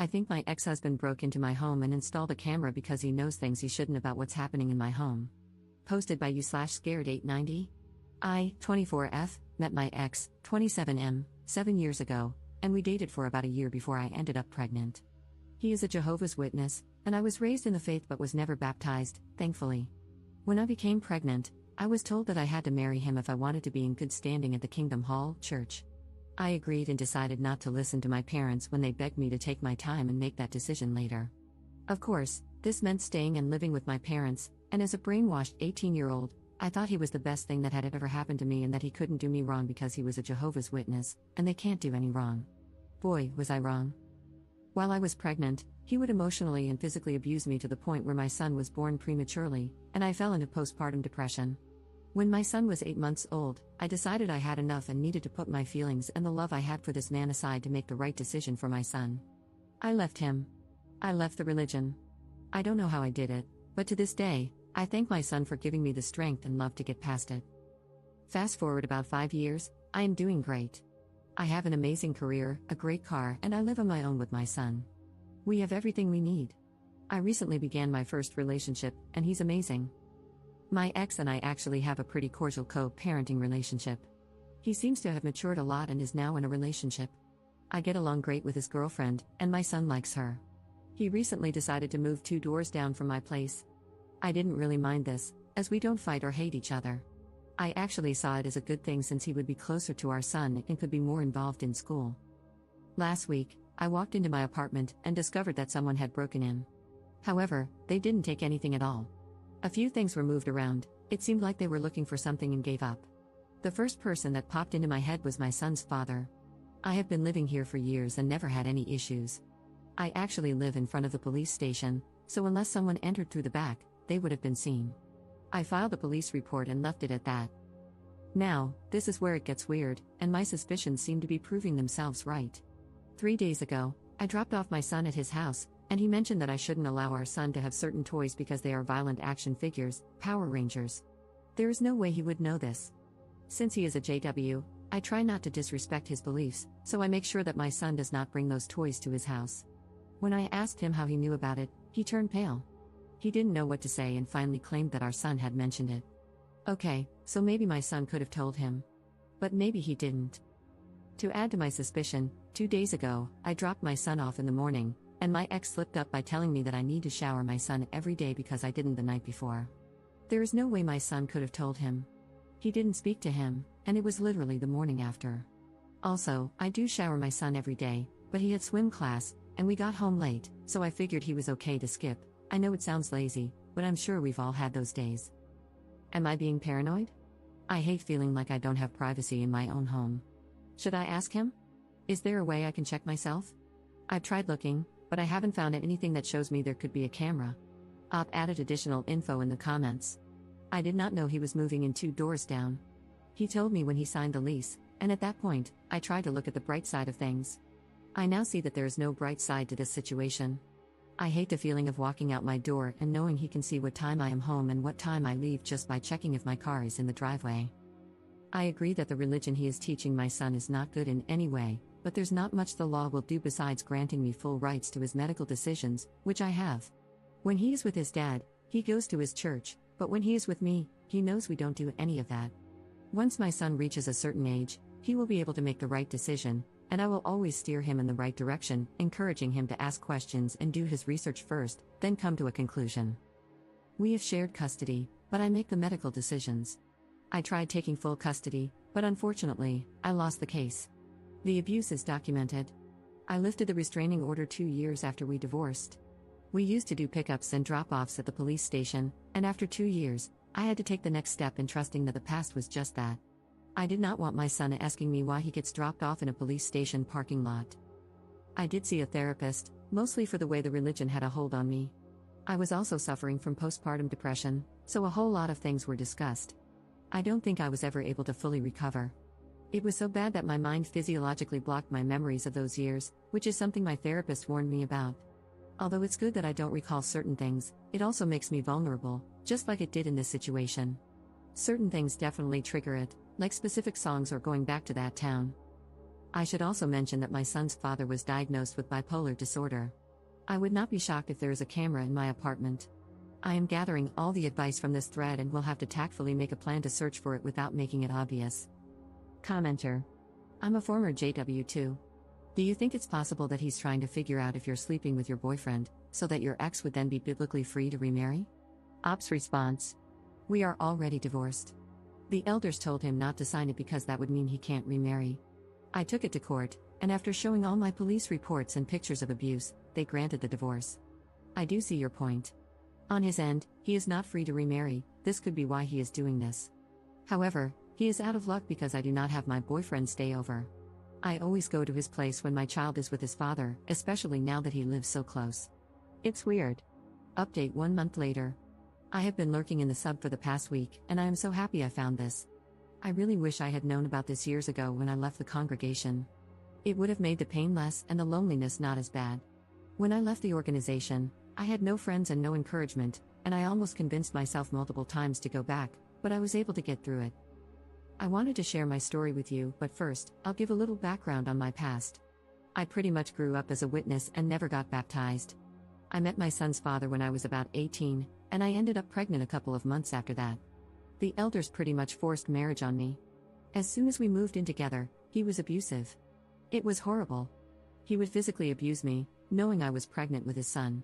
I think my ex-husband broke into my home and installed a camera because he knows things he shouldn't about what's happening in my home. Posted by you/scared890. I, 24F, met my ex, 27M, 7 years ago, and we dated for about a year before I ended up pregnant. He is a Jehovah's Witness, and I was raised in the faith but was never baptized, thankfully. When I became pregnant, I was told that I had to marry him if I wanted to be in good standing at the Kingdom Hall Church. I agreed and decided not to listen to my parents when they begged me to take my time and make that decision later. Of course, this meant staying and living with my parents, and as a brainwashed 18-year-old, I thought he was the best thing that had ever happened to me and that he couldn't do me wrong because he was a Jehovah's Witness, and they can't do any wrong. Boy, was I wrong. While I was pregnant, he would emotionally and physically abuse me to the point where my son was born prematurely, and I fell into postpartum depression. When my son was 8 months old, I decided I had enough and needed to put my feelings and the love I had for this man aside to make the right decision for my son. I left him. I left the religion. I don't know how I did it, but to this day, I thank my son for giving me the strength and love to get past it. Fast forward about 5 years, I am doing great. I have an amazing career, a great car, and I live on my own with my son. We have everything we need. I recently began my first relationship, and he's amazing. My ex and I actually have a pretty cordial co-parenting relationship. He seems to have matured a lot and is now in a relationship. I get along great with his girlfriend, and my son likes her. He recently decided to move 2 doors down from my place. I didn't really mind this, as we don't fight or hate each other. I actually saw it as a good thing since he would be closer to our son and could be more involved in school. Last week, I walked into my apartment and discovered that someone had broken in. However, they didn't take anything at all. A few things were moved around. It seemed like they were looking for something and gave up. The first person that popped into my head was my son's father. I have been living here for years and never had any issues. I actually live in front of the police station, so unless someone entered through the back, they would have been seen. I filed a police report and left it at that. Now, this is where it gets weird, and my suspicions seem to be proving themselves right. 3 days ago, I dropped off my son at his house, and he mentioned that I shouldn't allow our son to have certain toys because they are violent action figures, Power Rangers. There is no way he would know this. Since he is a JW, I try not to disrespect his beliefs, so I make sure that my son does not bring those toys to his house. When I asked him how he knew about it, he turned pale. He didn't know what to say and finally claimed that our son had mentioned it. Okay, so maybe my son could have told him. But maybe he didn't. To add to my suspicion, 2 days ago, I dropped my son off in the morning, and my ex slipped up by telling me that I need to shower my son every day because I didn't the night before. There is no way my son could have told him. He didn't speak to him, and it was literally the morning after. Also, I do shower my son every day, but he had swim class, and we got home late, so I figured he was okay to skip. I know it sounds lazy, but I'm sure we've all had those days. Am I being paranoid? I hate feeling like I don't have privacy in my own home. Should I ask him? Is there a way I can check myself? I've tried looking, but I haven't found anything that shows me there could be a camera. I've added additional info in the comments. I did not know he was moving in 2 doors down. He told me when he signed the lease, and at that point, I tried to look at the bright side of things. I now see that there is no bright side to this situation. I hate the feeling of walking out my door and knowing he can see what time I am home and what time I leave just by checking if my car is in the driveway. I agree that the religion he is teaching my son is not good in any way, but there's not much the law will do besides granting me full rights to his medical decisions, which I have. When he is with his dad, he goes to his church, but when he is with me, he knows we don't do any of that. Once my son reaches a certain age, he will be able to make the right decision, and I will always steer him in the right direction, encouraging him to ask questions and do his research first, then come to a conclusion. We have shared custody, but I make the medical decisions. I tried taking full custody, but unfortunately, I lost the case. The abuse is documented. I lifted the restraining order 2 years after we divorced. We used to do pickups and drop-offs at the police station, and after 2 years, I had to take the next step in trusting that the past was just that. I did not want my son asking me why he gets dropped off in a police station parking lot. I did see a therapist, mostly for the way the religion had a hold on me. I was also suffering from postpartum depression, so a whole lot of things were discussed. I don't think I was ever able to fully recover. It was so bad that my mind physiologically blocked my memories of those years, which is something my therapist warned me about. Although it's good that I don't recall certain things, it also makes me vulnerable, just like it did in this situation. Certain things definitely trigger it, like specific songs or going back to that town. I should also mention that my son's father was diagnosed with bipolar disorder. I would not be shocked if there is a camera in my apartment. I am gathering all the advice from this thread and will have to tactfully make a plan to search for it without making it obvious. Commenter. I'm a former JW2. Do you think it's possible that he's trying to figure out if you're sleeping with your boyfriend, so that your ex would then be biblically free to remarry? Ops response. We are already divorced. The elders told him not to sign it because that would mean he can't remarry. I took it to court, and after showing all my police reports and pictures of abuse, they granted the divorce. I do see your point. On his end, he is not free to remarry. This could be why he is doing this. However, he is out of luck because I do not have my boyfriend stay over. I always go to his place when my child is with his father, especially now that he lives so close. It's weird. Update 1 month later. I have been lurking in the sub for the past week, and I am so happy I found this. I really wish I had known about this years ago when I left the congregation. It would have made the pain less and the loneliness not as bad. When I left the organization, I had no friends and no encouragement, and I almost convinced myself multiple times to go back, but I was able to get through it. I wanted to share my story with you, but first, I'll give a little background on my past. I pretty much grew up as a witness and never got baptized. I met my son's father when I was about 18, and I ended up pregnant a couple of months after that. The elders pretty much forced marriage on me. As soon as we moved in together, he was abusive. It was horrible. He would physically abuse me, knowing I was pregnant with his son.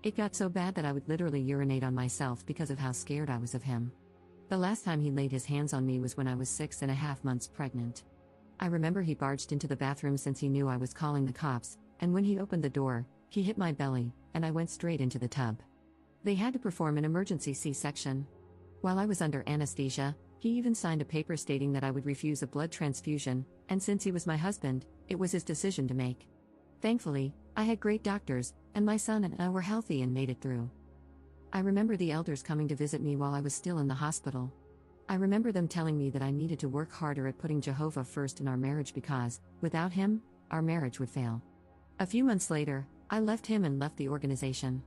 It got so bad that I would literally urinate on myself because of how scared I was of him. The last time he laid his hands on me was when I was 6.5 months pregnant. I remember he barged into the bathroom since he knew I was calling the cops, and when he opened the door, he hit my belly, and I went straight into the tub. They had to perform an emergency C-section. While I was under anesthesia, he even signed a paper stating that I would refuse a blood transfusion, and since he was my husband, it was his decision to make. Thankfully, I had great doctors, and my son and I were healthy and made it through. I remember the elders coming to visit me while I was still in the hospital. I remember them telling me that I needed to work harder at putting Jehovah first in our marriage because, without him, our marriage would fail. A few months later, I left him and left the organization.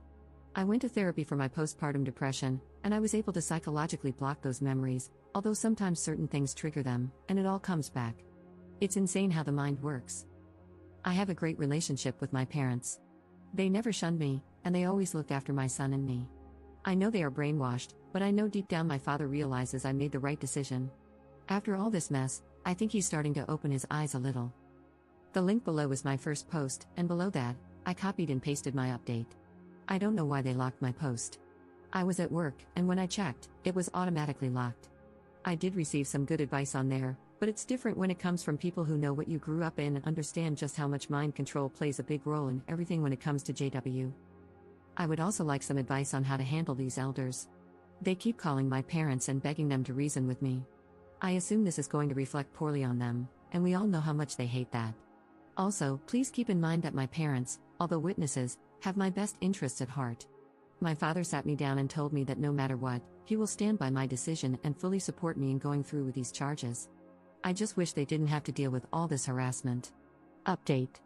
I went to therapy for my postpartum depression, and I was able to psychologically block those memories, although sometimes certain things trigger them, and it all comes back. It's insane how the mind works. I have a great relationship with my parents. They never shunned me, and they always looked after my son and me. I know they are brainwashed, but I know deep down my father realizes I made the right decision. After all this mess, I think he's starting to open his eyes a little. The link below is my first post, and below that, I copied and pasted my update. I don't know why they locked my post. I was at work, and when I checked, it was automatically locked. I did receive some good advice on there, but it's different when it comes from people who know what you grew up in and understand just how much mind control plays a big role in everything when it comes to JW. I would also like some advice on how to handle these elders. They keep calling my parents and begging them to reason with me. I assume this is going to reflect poorly on them, and we all know how much they hate that. Also, please keep in mind that my parents, although witnesses, have my best interests at heart. My father sat me down and told me that no matter what, he will stand by my decision and fully support me in going through with these charges. I just wish they didn't have to deal with all this harassment. Update.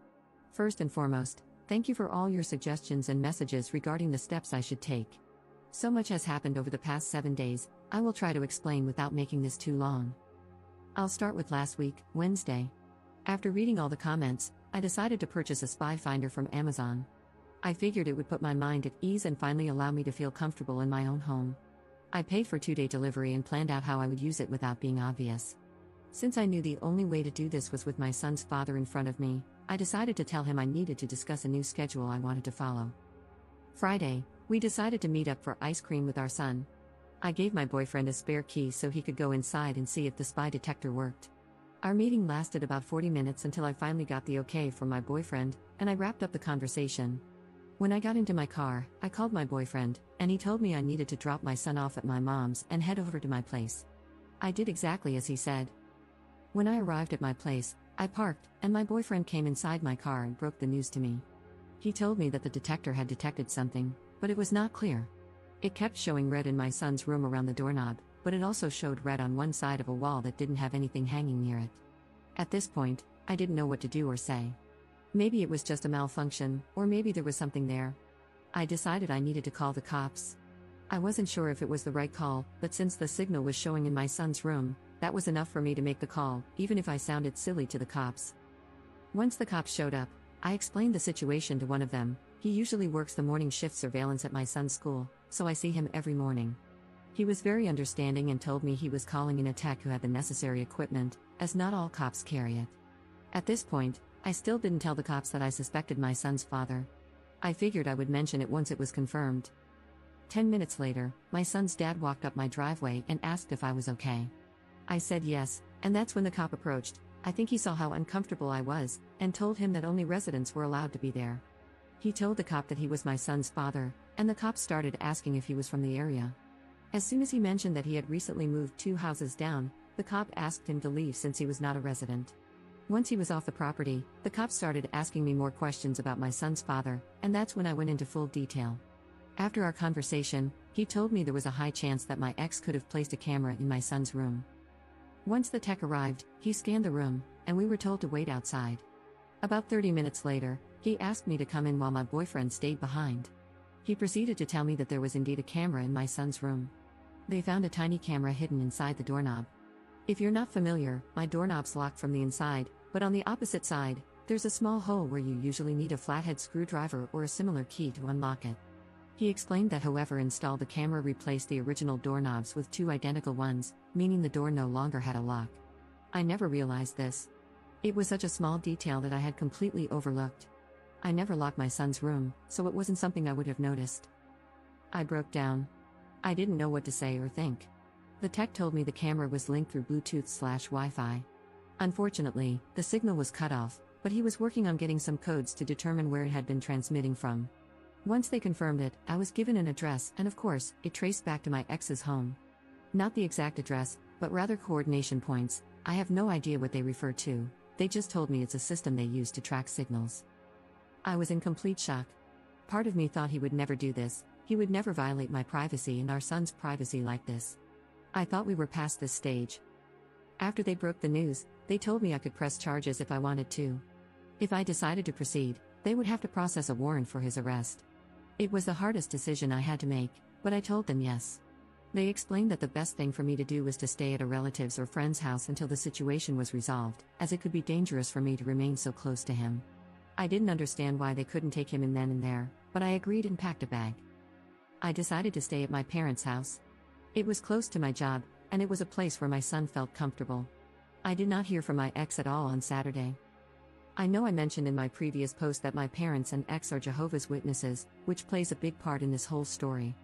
First and foremost, thank you for all your suggestions and messages regarding the steps I should take. So much has happened over the past 7 days, I will try to explain without making this too long. I'll start with last week, Wednesday. After reading all the comments, I decided to purchase a spy finder from Amazon. I figured it would put my mind at ease and finally allow me to feel comfortable in my own home. I paid for 2-day delivery and planned out how I would use it without being obvious. Since I knew the only way to do this was with my son's father in front of me, I decided to tell him I needed to discuss a new schedule I wanted to follow. Friday, we decided to meet up for ice cream with our son. I gave my boyfriend a spare key so he could go inside and see if the spy detector worked. Our meeting lasted about 40 minutes until I finally got the okay from my boyfriend, and I wrapped up the conversation. When I got into my car, I called my boyfriend, and he told me I needed to drop my son off at my mom's and head over to my place. I did exactly as he said. When I arrived at my place, I parked, and my boyfriend came inside my car and broke the news to me. He told me that the detector had detected something, but it was not clear. It kept showing red in my son's room around the doorknob, but it also showed red on one side of a wall that didn't have anything hanging near it. At this point, I didn't know what to do or say. Maybe it was just a malfunction, or maybe there was something there. I decided I needed to call the cops. I wasn't sure if it was the right call, but since the signal was showing in my son's room, that was enough for me to make the call, even if I sounded silly to the cops. Once the cops showed up, I explained the situation to one of them. He usually works the morning shift surveillance at my son's school, so I see him every morning. He was very understanding and told me he was calling in a tech who had the necessary equipment, as not all cops carry it. At this point, I still didn't tell the cops that I suspected my son's father. I figured I would mention it once it was confirmed. 10 minutes later, my son's dad walked up my driveway and asked if I was okay. I said yes, and that's when the cop approached. I think he saw how uncomfortable I was, and told him that only residents were allowed to be there. He told the cop that he was my son's father, and the cop started asking if he was from the area. As soon as he mentioned that he had recently moved 2 houses down, the cop asked him to leave since he was not a resident. Once he was off the property, the cop started asking me more questions about my son's father, and that's when I went into full detail. After our conversation, he told me there was a high chance that my ex could have placed a camera in my son's room. Once the tech arrived, he scanned the room, and we were told to wait outside. About 30 minutes later, he asked me to come in while my boyfriend stayed behind. He proceeded to tell me that there was indeed a camera in my son's room. They found a tiny camera hidden inside the doorknob. If you're not familiar, my doorknob's locked from the inside, but on the opposite side, there's a small hole where you usually need a flathead screwdriver or a similar key to unlock it. He explained that whoever installed the camera replaced the original doorknobs with 2 identical ones, meaning the door no longer had a lock. I never realized this. It was such a small detail that I had completely overlooked. I never locked my son's room, so it wasn't something I would have noticed. I broke down. I didn't know what to say or think. The tech told me the camera was linked through Bluetooth/Wi-Fi. Unfortunately, the signal was cut off, but he was working on getting some codes to determine where it had been transmitting from. Once they confirmed it, I was given an address, and of course, it traced back to my ex's home. Not the exact address, but rather coordination points. I have no idea what they refer to. They just told me it's a system they use to track signals. I was in complete shock. Part of me thought he would never do this. He would never violate my privacy and our son's privacy like this. I thought we were past this stage. After they broke the news, they told me I could press charges if I wanted to. If I decided to proceed, they would have to process a warrant for his arrest. It was the hardest decision I had to make, but I told them yes. They explained that the best thing for me to do was to stay at a relative's or friend's house until the situation was resolved, as it could be dangerous for me to remain so close to him. I didn't understand why they couldn't take him in then and there, but I agreed and packed a bag. I decided to stay at my parents' house. It was close to my job, and it was a place where my son felt comfortable. I did not hear from my ex at all on Saturday. I know I mentioned in my previous post that my parents and ex are Jehovah's Witnesses, which plays a big part in this whole story.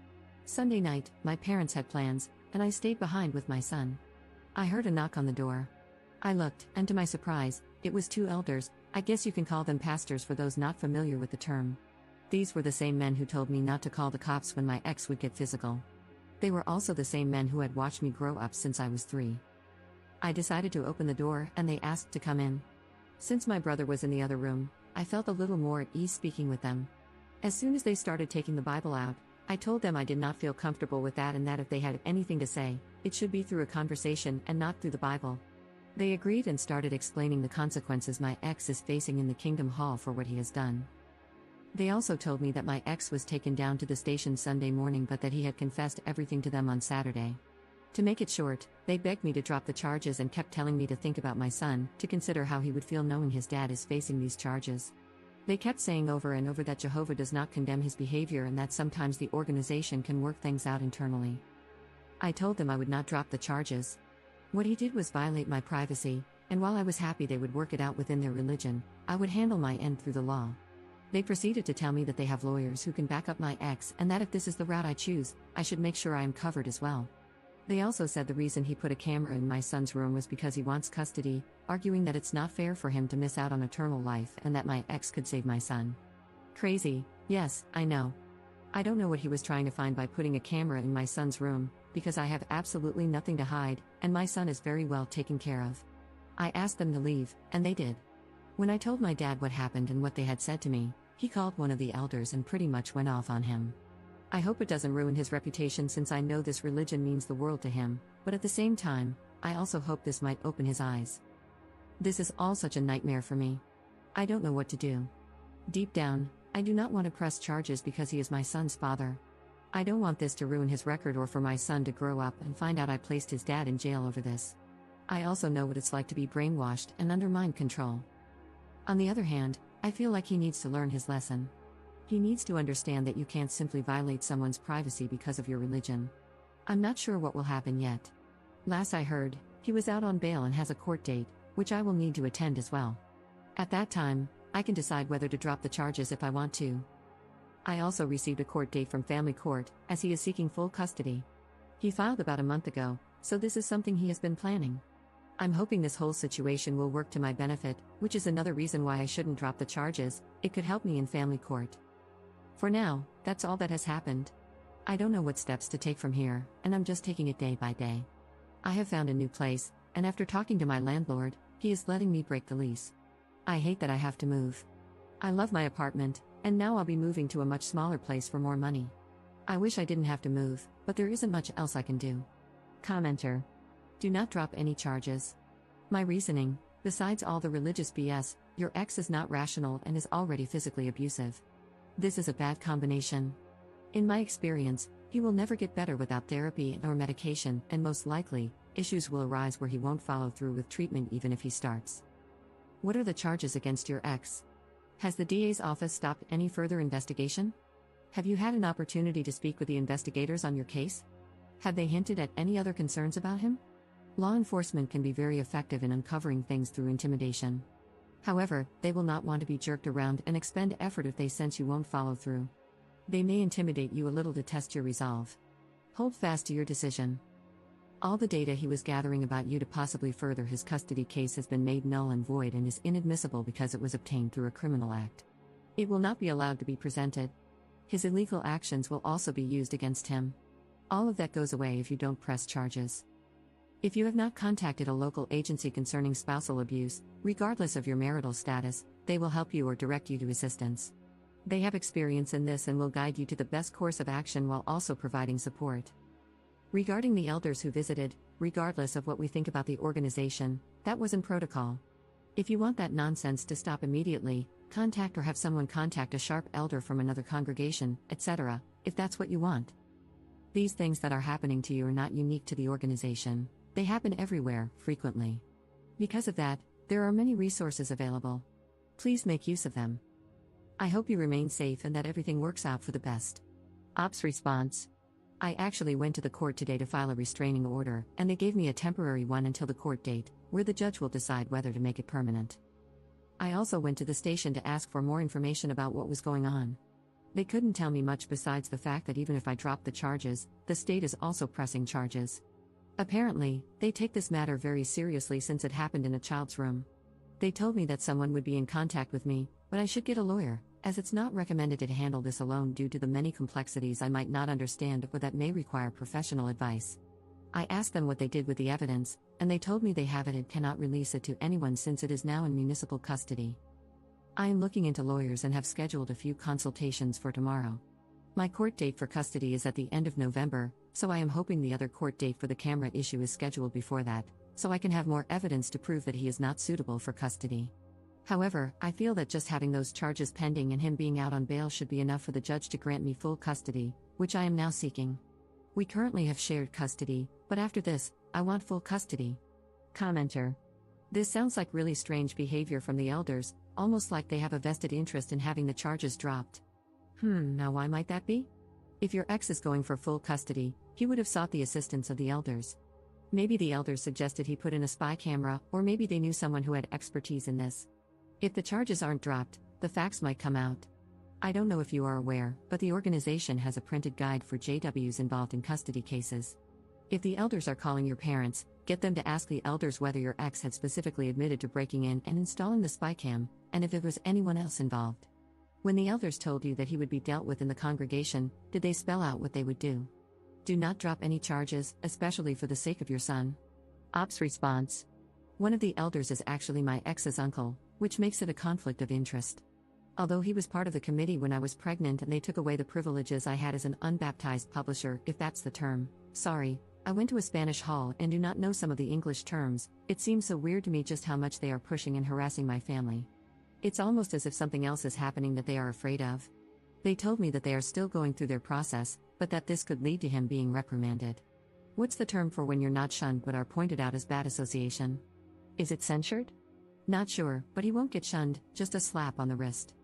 Sunday night, my parents had plans, and I stayed behind with my son. I heard a knock on the door. I looked, and to my surprise, it was 2 elders. I guess you can call them pastors for those not familiar with the term. These were the same men who told me not to call the cops when my ex would get physical. They were also the same men who had watched me grow up since I was 3. I decided to open the door, and they asked to come in. Since my brother was in the other room, I felt a little more at ease speaking with them. As soon as they started taking the Bible out, I told them I did not feel comfortable with that and that if they had anything to say, it should be through a conversation and not through the Bible. They agreed and started explaining the consequences my ex is facing in the Kingdom Hall for what he has done. They also told me that my ex was taken down to the station Sunday morning but that he had confessed everything to them on Saturday. To make it short, they begged me to drop the charges and kept telling me to think about my son, to consider how he would feel knowing his dad is facing these charges. They kept saying over and over that Jehovah does not condemn his behavior and that sometimes the organization can work things out internally. I told them I would not drop the charges. What he did was violate my privacy, and while I was happy they would work it out within their religion, I would handle my end through the law. They proceeded to tell me that they have lawyers who can back up my ex and that if this is the route I choose, I should make sure I am covered as well. They also said the reason he put a camera in my son's room was because he wants custody, arguing that it's not fair for him to miss out on eternal life and that my ex could save my son. Crazy, yes, I know. I don't know what he was trying to find by putting a camera in my son's room, because I have absolutely nothing to hide, and my son is very well taken care of. I asked them to leave, and they did. When I told my dad what happened and what they had said to me, he called one of the elders and pretty much went off on him. I hope it doesn't ruin his reputation since I know this religion means the world to him, but at the same time, I also hope this might open his eyes. This is all such a nightmare for me. I don't know what to do. Deep down, I do not want to press charges because he is my son's father. I don't want this to ruin his record or for my son to grow up and find out I placed his dad in jail over this. I also know what it's like to be brainwashed and under mind control. On the other hand, I feel like he needs to learn his lesson. He needs to understand that you can't simply violate someone's privacy because of your religion. I'm not sure what will happen yet. Last I heard, he was out on bail and has a court date, which I will need to attend as well. At that time, I can decide whether to drop the charges if I want to. I also received a court date from family court, as he is seeking full custody. He filed about a month ago, so this is something he has been planning. I'm hoping this whole situation will work to my benefit, which is another reason why I shouldn't drop the charges. It could help me in family court. For now, that's all that has happened. I don't know what steps to take from here, and I'm just taking it day by day. I have found a new place, and after talking to my landlord, he is letting me break the lease. I hate that I have to move. I love my apartment, and now I'll be moving to a much smaller place for more money. I wish I didn't have to move, but there isn't much else I can do. Commenter. Do not drop any charges. My reasoning, besides all the religious BS, your ex is not rational and is already physically abusive. This is a bad combination. In my experience, he will never get better without therapy or medication, and most likely, issues will arise where he won't follow through with treatment even if he starts. What are the charges against your ex? Has the DA's office stopped any further investigation? Have you had an opportunity to speak with the investigators on your case? Have they hinted at any other concerns about him? Law enforcement can be very effective in uncovering things through intimidation. However, they will not want to be jerked around and expend effort if they sense you won't follow through. They may intimidate you a little to test your resolve. Hold fast to your decision. All the data he was gathering about you to possibly further his custody case has been made null and void and is inadmissible because it was obtained through a criminal act. It will not be allowed to be presented. His illegal actions will also be used against him. All of that goes away if you don't press charges. If you have not contacted a local agency concerning spousal abuse, regardless of your marital status, they will help you or direct you to assistance. They have experience in this and will guide you to the best course of action while also providing support. Regarding the elders who visited, regardless of what we think about the organization, that wasn't protocol. If you want that nonsense to stop immediately, contact or have someone contact a sharp elder from another congregation, etc., if that's what you want. These things that are happening to you are not unique to the organization. They happen everywhere, frequently. Because of that, there are many resources available. Please make use of them. I hope you remain safe and that everything works out for the best. Ops response. I actually went to the court today to file a restraining order, and they gave me a temporary one until the court date, where the judge will decide whether to make it permanent. I also went to the station to ask for more information about what was going on. They couldn't tell me much besides the fact that even if I drop the charges, the state is also pressing charges. Apparently, they take this matter very seriously since it happened in a child's room. They told me that someone would be in contact with me, but I should get a lawyer, as it's not recommended to handle this alone due to the many complexities I might not understand or that may require professional advice. I asked them what they did with the evidence, and they told me they have it and cannot release it to anyone since it is now in municipal custody. I am looking into lawyers and have scheduled a few consultations for tomorrow. My court date for custody is at the end of November, so I am hoping the other court date for the camera issue is scheduled before that, so I can have more evidence to prove that he is not suitable for custody. However, I feel that just having those charges pending and him being out on bail should be enough for the judge to grant me full custody, which I am now seeking. We currently have shared custody, but after this, I want full custody. Commenter. This sounds like really strange behavior from the elders, almost like they have a vested interest in having the charges dropped. Now why might that be? If your ex is going for full custody, he would have sought the assistance of the elders. Maybe the elders suggested he put in a spy camera, or maybe they knew someone who had expertise in this. If the charges aren't dropped, the facts might come out. I don't know if you are aware, but the organization has a printed guide for JWs involved in custody cases. If the elders are calling your parents, get them to ask the elders whether your ex had specifically admitted to breaking in and installing the spy cam, and if it was anyone else involved. When the elders told you that he would be dealt with in the congregation, did they spell out what they would do? Do not drop any charges, especially for the sake of your son. Ops response. One of the elders is actually my ex's uncle, which makes it a conflict of interest. Although he was part of the committee when I was pregnant and they took away the privileges I had as an unbaptized publisher, if that's the term. Sorry, I went to a Spanish hall and do not know some of the English terms. It seems so weird to me just how much they are pushing and harassing my family. It's almost as if something else is happening that they are afraid of. They told me that they are still going through their process, but that this could lead to him being reprimanded. What's the term for when you're not shunned but are pointed out as bad association? Is it censured? Not sure, but he won't get shunned, just a slap on the wrist.